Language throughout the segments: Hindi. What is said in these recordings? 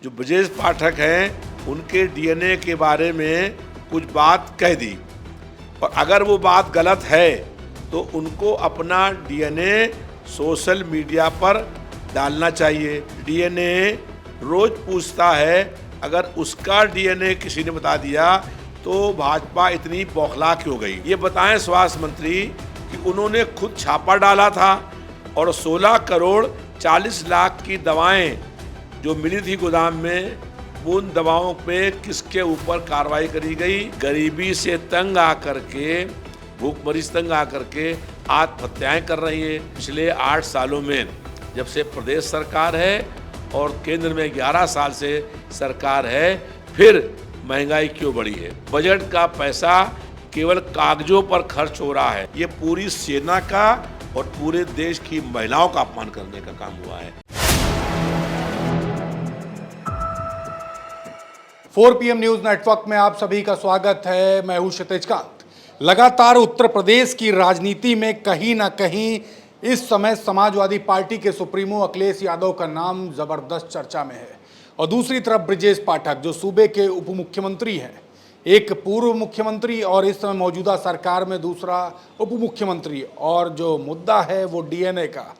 जो ब्रजेश पाठक हैं उनके डीएनए के बारे में कुछ बात कह दी, और अगर वो बात गलत है तो उनको अपना डीएनए सोशल मीडिया पर डालना चाहिए। डीएनए रोज पूछता है, अगर उसका डीएनए किसी ने बता दिया तो भाजपा इतनी बौखला क्यों गई? ये बताएं स्वास्थ्य मंत्री कि उन्होंने खुद छापा डाला था और 16 करोड़ 40 लाख की दवाएं जो मिली थी गोदाम में, उन दवाओं पे किसके ऊपर कार्रवाई करी गई? गरीबी से तंग आकर के, भूखमरी से तंग आकर के आत्महत्याएं कर रही है। पिछले 8 सालों में जब से प्रदेश सरकार है और केंद्र में 11 साल से सरकार है, फिर महंगाई क्यों बढ़ी है? बजट का पैसा केवल कागजों पर खर्च हो रहा है। ये पूरी सेना का और पूरे देश की महिलाओं का अपमान करने का काम हुआ है। 4 PM न्यूज नेटवर्क में आप सभी का स्वागत है। मैं हूं क्षितिज कांत। लगातार उत्तर प्रदेश की राजनीति में कहीं ना कहीं इस समय समाजवादी पार्टी के सुप्रीमो अखिलेश यादव का नाम जबरदस्त चर्चा में है, और दूसरी तरफ ब्रजेश पाठक जो सूबे के उप मुख्यमंत्री हैं, एक पूर्व मुख्यमंत्री और इस समय मौजूदा सरकार में दूसरा उप मुख्यमंत्री, और जो मुद्दा है वो डीएनए का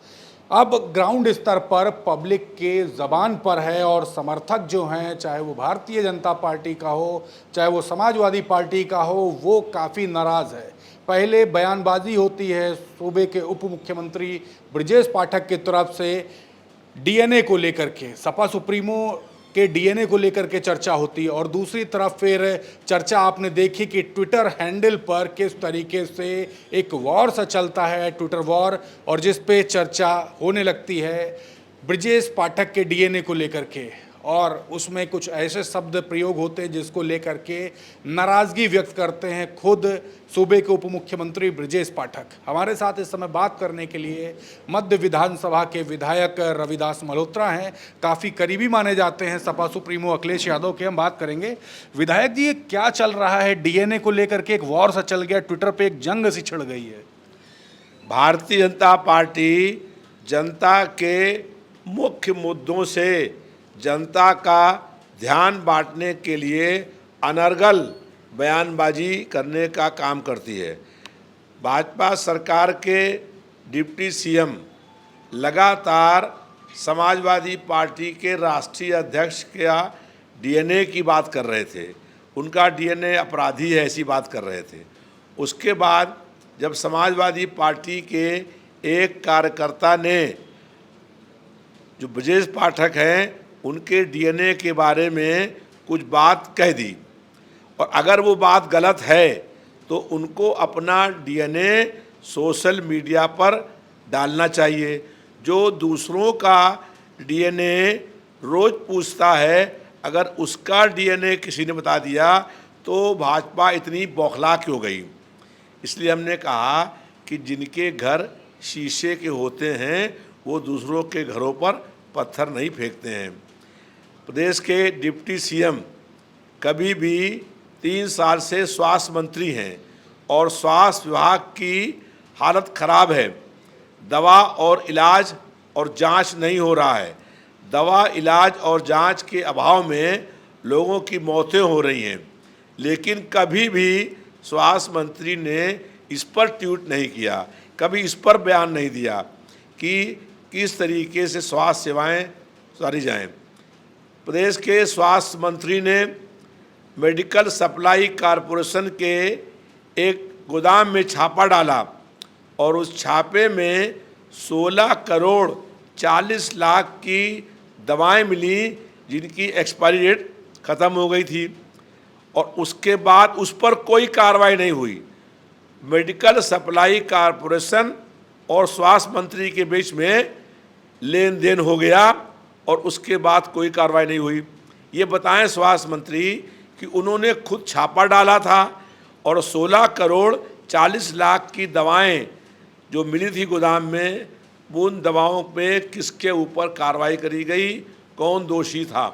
अब ग्राउंड स्तर पर पब्लिक के ज़बान पर है, और समर्थक जो हैं, चाहे वो भारतीय जनता पार्टी का हो चाहे वो समाजवादी पार्टी का हो, वो काफ़ी नाराज़ है। पहले बयानबाजी होती है सूबे के उप मुख्यमंत्री ब्रजेश पाठक की तरफ से डीएनए को लेकर के, सपा सुप्रीमो के डीएनए को लेकर के चर्चा होती है, और दूसरी तरफ फिर चर्चा आपने देखी कि ट्विटर हैंडल पर किस तरीके से एक वॉर सा चलता है, ट्विटर वॉर, और जिस पे चर्चा होने लगती है ब्रजेश पाठक के डीएनए को लेकर के, और उसमें कुछ ऐसे शब्द प्रयोग होते हैं जिसको लेकर के नाराज़गी व्यक्त करते हैं खुद सूबे के उप मुख्यमंत्री ब्रजेश पाठक। हमारे साथ इस समय बात करने के लिए मध्य विधानसभा के विधायक रविदास मल्होत्रा हैं, काफ़ी करीबी माने जाते हैं सपा सुप्रीमो अखिलेश यादव के। हम बात करेंगे विधायक जी, ये क्या चल रहा है? डीएनए को लेकर के एक वॉर सा चल गया, ट्विटर पर एक जंग सी छिड़ गई है। भारतीय जनता पार्टी जनता के मुख्य मुद्दों से जनता का ध्यान बांटने के लिए अनर्गल बयानबाजी करने का काम करती है। भाजपा सरकार के डिप्टी सीएम लगातार समाजवादी पार्टी के राष्ट्रीय अध्यक्ष का डीएनए की बात कर रहे थे, उनका डीएनए अपराधी है ऐसी बात कर रहे थे। उसके बाद जब समाजवादी पार्टी के एक कार्यकर्ता ने, जो ब्रजेश पाठक हैं, उनके डीएनए के बारे में कुछ बात कह दी, और अगर वो बात गलत है तो उनको अपना डीएनए सोशल मीडिया पर डालना चाहिए। जो दूसरों का डीएनए रोज पूछता है, अगर उसका डीएनए किसी ने बता दिया तो भाजपा इतनी बौखला क्यों गई? इसलिए हमने कहा कि जिनके घर शीशे के होते हैं वो दूसरों के घरों पर पत्थर नहीं फेंकते हैं। प्रदेश के डिप्टी सीएम कभी भी 3 साल से स्वास्थ्य मंत्री हैं, और स्वास्थ्य विभाग की हालत ख़राब है। दवा और इलाज और जांच नहीं हो रहा है। दवा, इलाज और जांच के अभाव में लोगों की मौतें हो रही हैं, लेकिन कभी भी स्वास्थ्य मंत्री ने इस पर ट्वीट नहीं किया, कभी इस पर बयान नहीं दिया कि किस तरीके से स्वास्थ्य सेवाएं सुधारी जाएं। प्रदेश के स्वास्थ्य मंत्री ने मेडिकल सप्लाई कॉरपोरेशन के एक गोदाम में छापा डाला, और उस छापे में 16 करोड़ 40 लाख की दवाएं मिली जिनकी एक्सपायरी डेट ख़त्म हो गई थी, और उसके बाद उस पर कोई कार्रवाई नहीं हुई। मेडिकल सप्लाई कॉरपोरेशन और स्वास्थ्य मंत्री के बीच में लेन देन हो गया, और उसके बाद कोई कार्रवाई नहीं हुई। ये बताएं स्वास्थ्य मंत्री कि उन्होंने खुद छापा डाला था और 16 करोड़ 40 लाख की दवाएं जो मिली थी गोदाम में, उन दवाओं पे किसके ऊपर कार्रवाई करी गई, कौन दोषी था,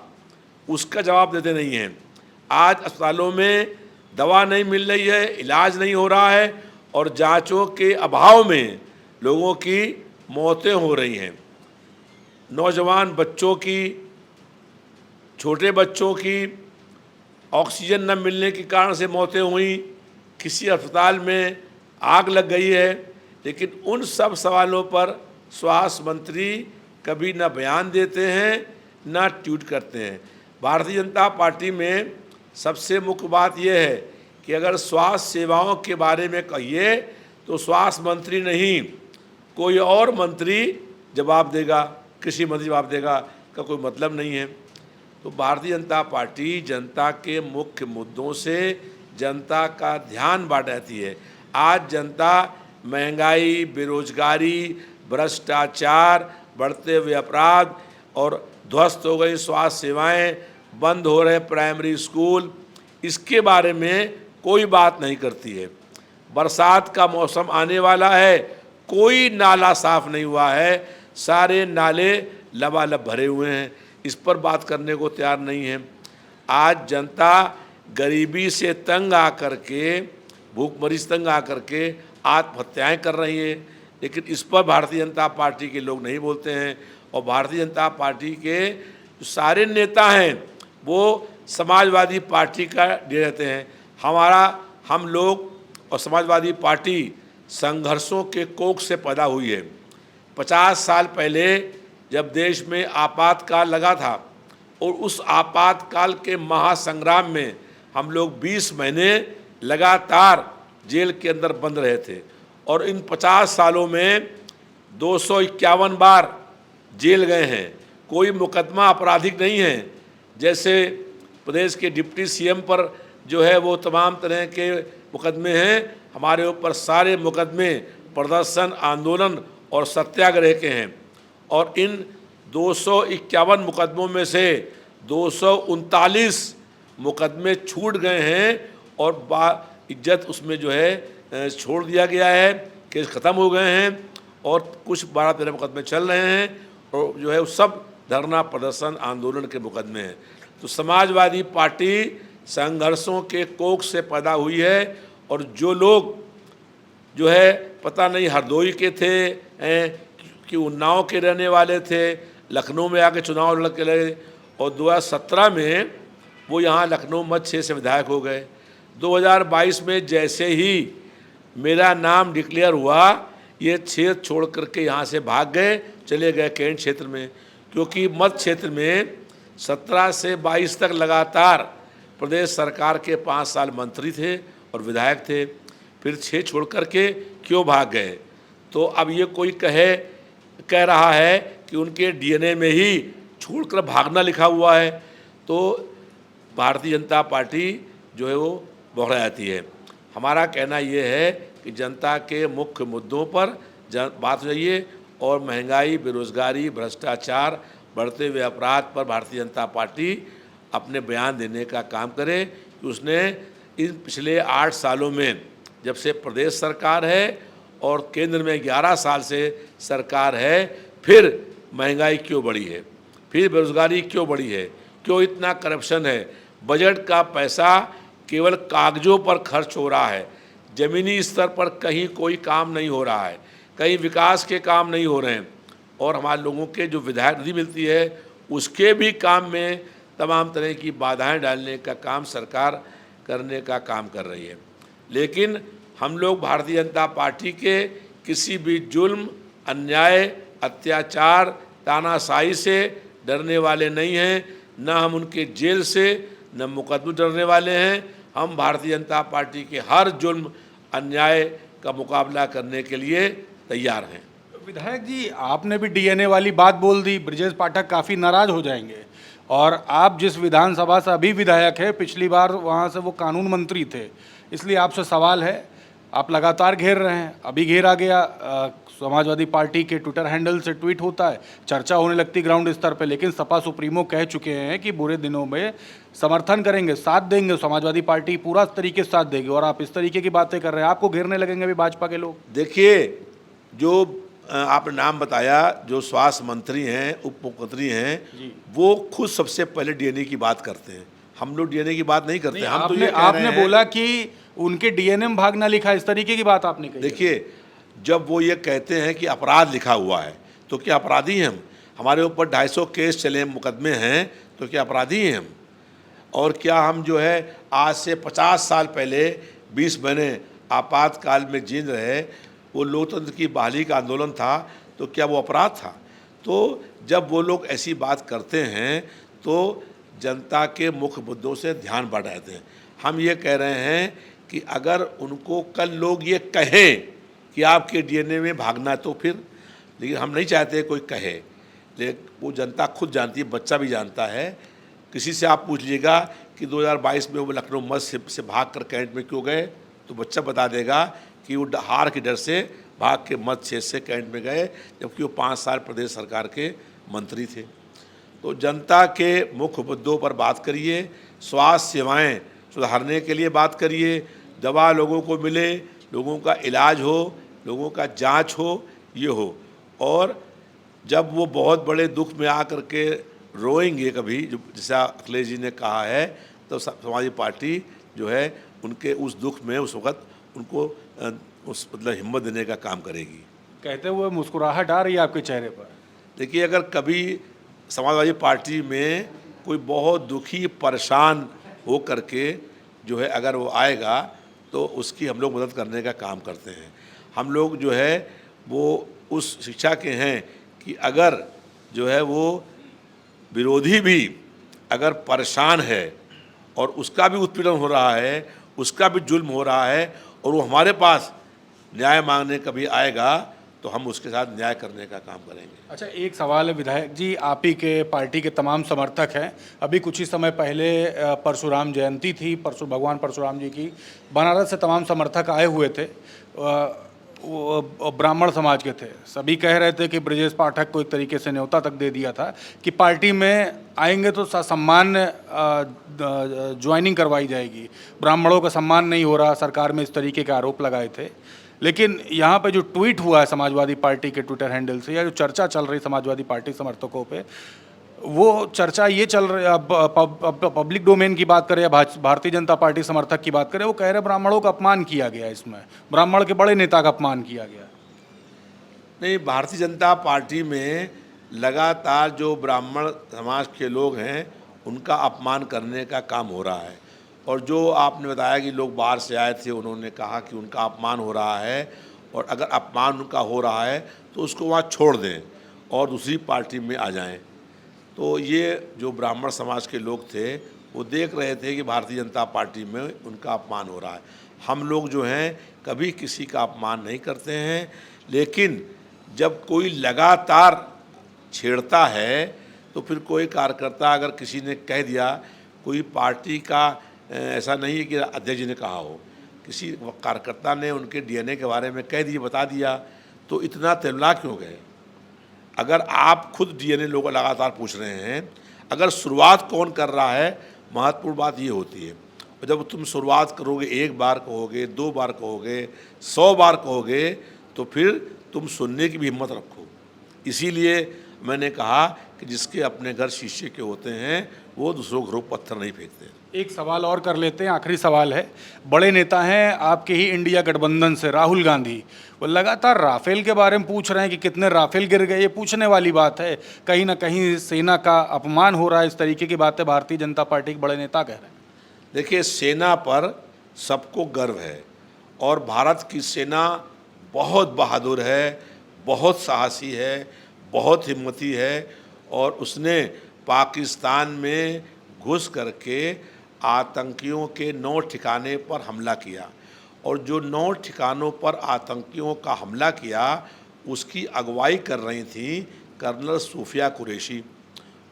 उसका जवाब देते नहीं हैं। आज अस्पतालों में दवा नहीं मिल रही है, इलाज नहीं हो रहा है, और जांचों के अभाव में लोगों की मौतें हो रही हैं। नौजवान बच्चों की छोटे बच्चों की ऑक्सीजन न मिलने के कारण से मौतें हुई, किसी अस्पताल में आग लग गई है, लेकिन उन सब सवालों पर स्वास्थ्य मंत्री कभी न बयान देते हैं न ट्वीट करते हैं। भारतीय जनता पार्टी में सबसे मुख्य बात यह है कि अगर स्वास्थ्य सेवाओं के बारे में कहिए तो स्वास्थ्य मंत्री नहीं, कोई और मंत्री जवाब देगा, कृषि मंत्री जवाब देगा, का कोई मतलब नहीं है। तो भारतीय जनता पार्टी जनता के मुख्य मुद्दों से जनता का ध्यान बांटती है। आज जनता महंगाई, बेरोजगारी, भ्रष्टाचार, बढ़ते हुए अपराध और ध्वस्त हो गई स्वास्थ्य सेवाएं, बंद हो रहे प्राइमरी स्कूल, इसके बारे में कोई बात नहीं करती है। बरसात का मौसम आने वाला है, कोई नाला साफ नहीं हुआ है, सारे नाले लबालब भरे हुए हैं, इस पर बात करने को तैयार नहीं है। आज जनता गरीबी से तंग आकर के, भूखमरी से तंग आकर के आत्महत्याएं कर रही है, लेकिन इस पर भारतीय जनता पार्टी के लोग नहीं बोलते हैं। और भारतीय जनता पार्टी के जो सारे नेता हैं वो समाजवादी पार्टी का दे रहते हैं। हम लोग और समाजवादी पार्टी संघर्षों के कोख से पैदा हुई है। 50 साल पहले जब देश में आपातकाल लगा था और उस आपातकाल के महासंग्राम में हम लोग 20 महीने लगातार जेल के अंदर बंद रहे थे और इन 50 सालों में 251 बार जेल गए हैं। कोई मुकदमा आपराधिक नहीं है। जैसे प्रदेश के डिप्टी सीएम पर जो है वो तमाम तरह के मुकदमे हैं, हमारे ऊपर सारे मुकदमे प्रदर्शन, आंदोलन और सत्याग्रह के हैं। और इन 251 मुकदमों में से 239 मुकदमे छूट गए हैं और इज्जत उसमें जो है छोड़ दिया गया है, केस ख़त्म हो गए हैं और कुछ 12-13 मुकदमे चल रहे हैं और जो है वो सब धरना, प्रदर्शन, आंदोलन के मुकदमे हैं। तो समाजवादी पार्टी संघर्षों के कोख से पैदा हुई है और जो लोग जो है पता नहीं हरदोई के थे कि उन्नाव के रहने वाले थे, लखनऊ में आके चुनाव लड़ के लगे और 2017 में वो यहाँ लखनऊ मध्य क्षेत्र से विधायक हो गए। 2022 में जैसे ही मेरा नाम डिक्लेयर हुआ, ये क्षेत्र छोड़ करके यहाँ से भाग गए, चले गए कैंट क्षेत्र में, क्योंकि मध्य क्षेत्र में 17 से 22 तक लगातार प्रदेश सरकार के 5 साल मंत्री थे और विधायक थे, फिर 6 छोड़ करके क्यों भाग गए। तो अब ये कोई कह रहा है कि उनके डीएनए में ही छोड़कर भागना लिखा हुआ है, तो भारतीय जनता पार्टी जो है वो बौखला जाती है। हमारा कहना ये है कि जनता के मुख्य मुद्दों पर बात हो जाइए और महंगाई, बेरोजगारी, भ्रष्टाचार, बढ़ते हुए अपराध पर भारतीय जनता पार्टी अपने बयान देने का काम करे कि उसने इन पिछले 8 सालों में, जब से प्रदेश सरकार है और केंद्र में 11 साल से सरकार है, फिर महंगाई क्यों बढ़ी है, फिर बेरोजगारी क्यों बढ़ी है, क्यों इतना करप्शन है, बजट का पैसा केवल कागज़ों पर खर्च हो रहा है, ज़मीनी स्तर पर कहीं कोई काम नहीं हो रहा है, कहीं विकास के काम नहीं हो रहे हैं और हमारे लोगों के जो विधायक निधि मिलती है उसके भी काम में तमाम तरह की बाधाएं डालने का काम सरकार करने का काम कर रही है। लेकिन हम लोग भारतीय जनता पार्टी के किसी भी जुल्म, अन्याय, अत्याचार, तानाशाही से डरने वाले नहीं हैं, न हम उनके जेल से न मुकदमे डरने वाले हैं। हम भारतीय जनता पार्टी के हर जुल्म, अन्याय का मुकाबला करने के लिए तैयार हैं। विधायक जी, आपने भी डीएनए वाली बात बोल दी, ब्रजेश पाठक काफ़ी नाराज हो जाएंगे। और आप जिस विधानसभा से अभी विधायक है, पिछली बार वहाँ से वो कानून मंत्री थे, इसलिए आपसे सवाल है, आप लगातार घेर रहे हैं, अभी घेरा गया, समाजवादी पार्टी के ट्विटर हैंडल से ट्वीट होता है, चर्चा होने लगती ग्राउंड स्तर पे, लेकिन सपा सुप्रीमो कह चुके हैं कि बुरे दिनों में समर्थन करेंगे, साथ देंगे, समाजवादी पार्टी पूरा तरीके से साथ देगी, और आप इस तरीके की बातें कर रहे हैं, आपको घेरने लगेंगे अभी भाजपा के लोग। देखिए, जो आपने नाम बताया, जो स्वास्थ्य मंत्री हैं, उप मुख्यमंत्री हैं, वो खुद सबसे पहले डीएनए की बात करते हैं। हम लोग डीएनए की बात नहीं करते। हम तो ये आपने बोला कि उनके डीएनए में भागना लिखा, इस तरीके की बात आपने कही। देखिए, जब वो ये कहते हैं कि अपराध लिखा हुआ है, तो क्या अपराधी हैं हम? हमारे ऊपर 250 केस चले, मुकदमे हैं, तो क्या अपराधी हैं हम? और क्या हम जो है आज से 50 साल पहले 20 महीने आपातकाल में जी रहे, वो लोकतंत्र की बहाली का आंदोलन था, तो क्या वो अपराध था? तो जब वो लोग ऐसी बात करते हैं तो जनता के मुख्य मुद्दों से ध्यान बढ़ाते हैं। हम ये कह रहे हैं कि अगर उनको कल लोग ये कहें कि आपके डीएनए में भागना है तो फिर, लेकिन हम नहीं चाहते कोई कहे, लेकिन वो जनता खुद जानती है, बच्चा भी जानता है। किसी से आप पूछ लीजिएगा कि 2022 में वो लखनऊ मस्जिद से भाग कर कैंट में क्यों गए, तो बच्चा बता देगा कि वो हार के डर से भाग के मत क्षेत्र से कैंट में गए, जबकि वो 5 साल प्रदेश सरकार के मंत्री थे। तो जनता के मुख्य मुद्दों पर बात करिए, स्वास्थ्य सेवाएं सुधारने के लिए बात करिए, दवा लोगों को मिले, लोगों का इलाज हो, लोगों का जांच हो, ये हो। और जब वो बहुत बड़े दुख में आकर के रोएंगे कभी, जो जैसा अखिलेश जी ने कहा है, तो समाजवादी पार्टी जो है उनके उस दुख में उस वक्त उनको उस मतलब हिम्मत देने का काम करेगी। कहते हुए मुस्कुराहट आ रही है आपके चेहरे पर। देखिए, अगर कभी समाजवादी पार्टी में कोई बहुत दुखी परेशान हो करके जो है अगर वो आएगा, तो उसकी हम लोग मदद करने का काम करते हैं। हम लोग जो है वो उस शिक्षा के हैं कि अगर जो है वो विरोधी भी अगर परेशान है और उसका भी उत्पीड़न हो रहा है, उसका भी जुल्म हो रहा है, और वो हमारे पास न्याय मांगने कभी आएगा, तो हम उसके साथ न्याय करने का काम करेंगे। अच्छा, एक सवाल है विधायक जी, आप ही के पार्टी के तमाम समर्थक हैं। अभी कुछ ही समय पहले परशुराम जयंती थी, भगवान परशुराम जी की। बनारस से तमाम समर्थक आए हुए थे, वो ब्राह्मण समाज के थे। सभी कह रहे थे कि ब्रजेश पाठक को एक तरीके से न्योता तक दे दिया था कि पार्टी में आएंगे तो सम्मान ज्वाइनिंग करवाई जाएगी, ब्राह्मणों का सम्मान नहीं हो रहा, सरकार में इस तरीके के आरोप लगाए थे। लेकिन यहाँ पे जो ट्वीट हुआ है समाजवादी पार्टी के ट्विटर हैंडल से, या जो चर्चा चल रही समाजवादी पार्टी समर्थकों पे, वो चर्चा ये चल रही है, अब पब्लिक डोमेन की बात करें या भारतीय जनता पार्टी समर्थक की बात करें, वो कह रहे ब्राह्मणों का अपमान किया गया, इसमें ब्राह्मण के बड़े नेता का अपमान किया गया। नहीं, भारतीय जनता पार्टी में लगातार जो ब्राह्मण समाज के लोग हैं उनका अपमान करने का काम हो रहा है। और जो आपने बताया कि लोग बाहर से आए थे, उन्होंने कहा कि उनका अपमान हो रहा है, और अगर अपमान उनका हो रहा है तो उसको वहाँ छोड़ दें और दूसरी पार्टी में आ जाएं। तो ये जो ब्राह्मण समाज के लोग थे वो देख रहे थे कि भारतीय जनता पार्टी में उनका अपमान हो रहा है। हम लोग जो हैं कभी किसी का अपमान नहीं करते हैं, लेकिन जब कोई लगातार छेड़ता है तो फिर कोई कार्यकर्ता अगर किसी ने कह दिया, कोई पार्टी का ऐसा नहीं है कि अध्यक्ष जी ने कहा हो, किसी कार्यकर्ता ने उनके डीएनए के बारे में कह दिया, बता दिया, तो इतना तिलमिला क्यों गए? अगर आप खुद डीएनए लोगों लगातार पूछ रहे हैं, अगर शुरुआत कौन कर रहा है, महत्वपूर्ण बात ये होती है। और जब तुम शुरुआत करोगे, 1 बार कहोगे, 2 बार कहोगे, 100 बार कहोगे, तो फिर तुम सुनने की भी हिम्मत रखो। इसीलिए मैंने कहा कि जिसके अपने घर शीशे के होते हैं वो दूसरों घरों पत्थर नहीं फेंकते। एक सवाल और कर लेते हैं, आखिरी सवाल है। बड़े नेता हैं आपके ही इंडिया गठबंधन से, राहुल गांधी, वो लगातार राफेल के बारे में पूछ रहे हैं कि कितने राफेल गिर गए। ये पूछने वाली बात है, कहीं ना कहीं सेना का अपमान हो रहा है, इस तरीके की बातें भारतीय जनता पार्टी के बड़े नेता कह रहे हैं। देखिए, सेना पर सबको गर्व है और भारत की सेना बहुत बहादुर है, बहुत साहसी है, बहुत हिम्मती है, और उसने पाकिस्तान में घुस करके आतंकियों के 9 ठिकाने पर हमला किया, और जो 9 ठिकानों पर आतंकियों का हमला किया उसकी अगुवाई कर रही थी कर्नल सूफिया कुरैशी,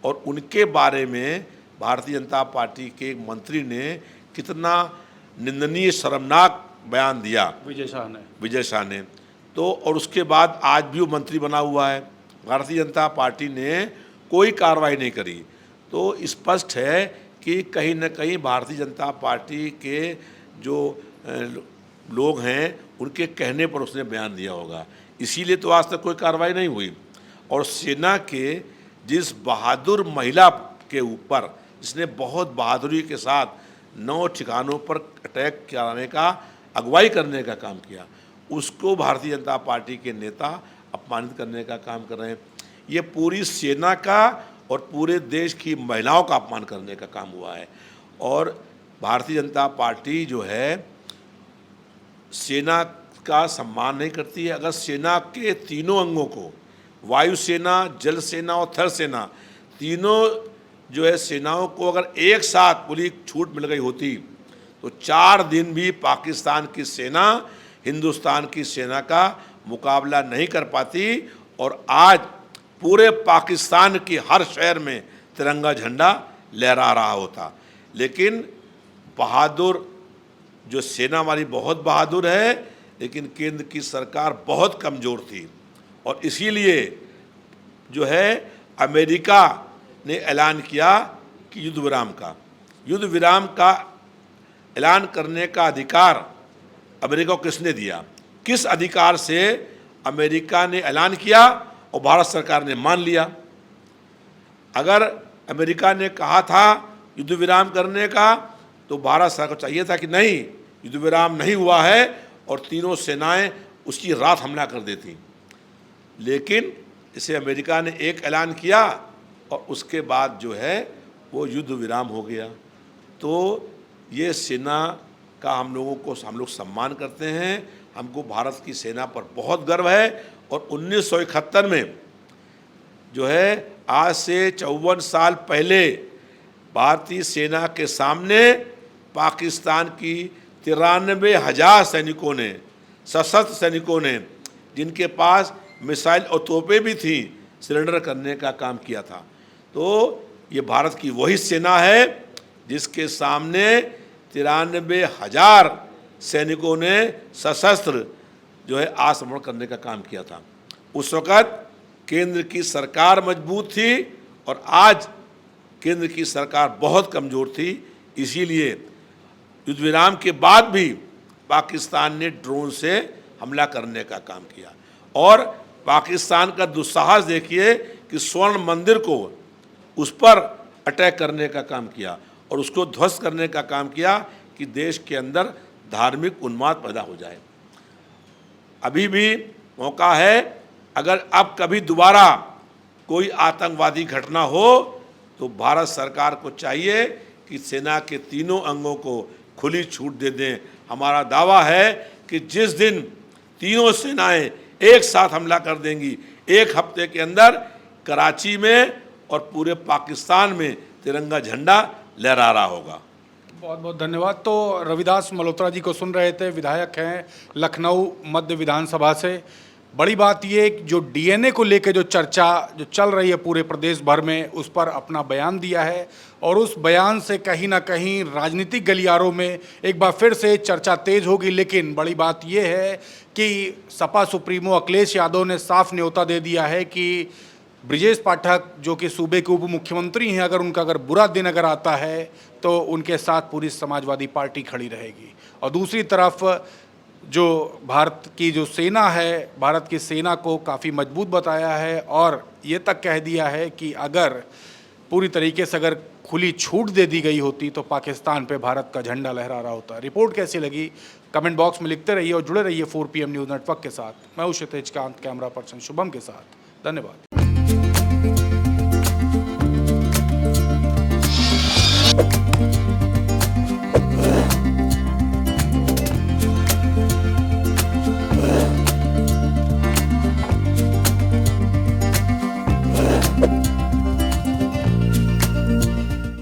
और उनके बारे में भारतीय जनता पार्टी के एक मंत्री ने कितना निंदनीय शर्मनाक बयान दिया, विजय शाह ने। तो और उसके बाद आज भी वो मंत्री बना हुआ है। भारतीय जनता पार्टी ने कोई कार्रवाई नहीं करी। तो स्पष्ट है कि कहीं न कहीं भारतीय जनता पार्टी के जो लोग हैं उनके कहने पर उसने बयान दिया होगा, इसीलिए तो आज तक कोई कार्रवाई नहीं हुई। और सेना के जिस बहादुर महिला के ऊपर जिसने बहुत बहादुरी के साथ 9 ठिकानों पर अटैक कराने का, अगुवाई करने का काम किया, उसको भारतीय जनता पार्टी के नेता अपमानित करने का काम कर रहे हैं। ये पूरी सेना का और पूरे देश की महिलाओं का अपमान करने का काम हुआ है। और भारतीय जनता पार्टी जो है सेना का सम्मान नहीं करती है। अगर सेना के तीनों अंगों को, वायुसेना, जल सेना और थल सेना, तीनों जो है सेनाओं को अगर एक साथ पूरी छूट मिल गई होती तो 4 दिन भी पाकिस्तान की सेना हिंदुस्तान की सेना का मुकाबला नहीं कर पाती और आज पूरे पाकिस्तान की हर शहर में तिरंगा झंडा लहरा रहा होता। लेकिन बहादुर जो सेना हमारी बहुत बहादुर है, लेकिन केंद्र की सरकार बहुत कमज़ोर थी और इसीलिए जो है अमेरिका ने ऐलान किया कि युद्ध विराम का ऐलान करने का अधिकार अमेरिका को किसने दिया, किस अधिकार से अमेरिका ने ऐलान किया और भारत सरकार ने मान लिया। अगर अमेरिका ने कहा था युद्ध विराम करने का तो भारत सरकार को चाहिए था कि नहीं, युद्ध विराम नहीं हुआ है और तीनों सेनाएं उसकी रात हमला कर देती। लेकिन इसे अमेरिका ने एक ऐलान किया और उसके बाद जो है वो युद्ध विराम हो गया। तो ये सेना का हम लोग सम्मान करते हैं। हमको भारत की सेना पर बहुत गर्व है। और 1971 में जो है आज से 54 साल पहले भारतीय सेना के सामने पाकिस्तान की 93,000 सैनिकों ने, सशस्त्र सैनिकों ने, जिनके पास मिसाइल और तोपें भी थी, सरेंडर करने का काम किया था। तो ये भारत की वही सेना है जिसके सामने 93,000 सैनिकों ने सशस्त्र जो है आत्मसमर्पण करने का काम किया था। उस वक़्त केंद्र की सरकार मजबूत थी और आज केंद्र की सरकार बहुत कमज़ोर थी। इसीलिए युद्ध विराम के बाद भी पाकिस्तान ने ड्रोन से हमला करने का काम किया और पाकिस्तान का दुस्साहस देखिए कि स्वर्ण मंदिर को उस पर अटैक करने का काम किया और उसको ध्वस्त करने का काम किया कि देश के अंदर धार्मिक उन्माद पैदा हो जाए। अभी भी मौका है, अगर अब कभी दोबारा कोई आतंकवादी घटना हो तो भारत सरकार को चाहिए कि सेना के तीनों अंगों को खुली छूट दे दें। हमारा दावा है कि जिस दिन तीनों सेनाएं एक साथ हमला कर देंगी, एक हफ्ते के अंदर कराची में और पूरे पाकिस्तान में तिरंगा झंडा लहरा रहा होगा। बहुत बहुत धन्यवाद। तो रविदास मल्होत्रा जी को सुन रहे थे, विधायक हैं लखनऊ मध्य विधानसभा से। बड़ी बात ये जो डीएनए को लेकर जो चर्चा जो चल रही है पूरे प्रदेश भर में, उस पर अपना बयान दिया है और उस बयान से कहीं ना कहीं राजनीतिक गलियारों में एक बार फिर से चर्चा तेज होगी। लेकिन बड़ी बात ये है कि सपा सुप्रीमो अखिलेश यादव ने साफ न्योता दे दिया है कि ब्रिजेश पाठक जो कि सूबे के उप मुख्यमंत्री हैं, अगर बुरा दिन अगर आता है तो उनके साथ पूरी समाजवादी पार्टी खड़ी रहेगी। और दूसरी तरफ जो भारत की जो सेना है, भारत की सेना को काफ़ी मजबूत बताया है और ये तक कह दिया है कि अगर पूरी तरीके से अगर खुली छूट दे दी गई होती तो पाकिस्तान पे भारत का झंडा लहरा रहा होता। रिपोर्ट कैसी लगी कमेंट बॉक्स में लिखते रहिए और जुड़े रहिए 4 PM न्यूज़ नेटवर्क के साथ। मैं हूं क्षितिज कांत, कैमरा पर्सन शुभम के साथ। धन्यवाद।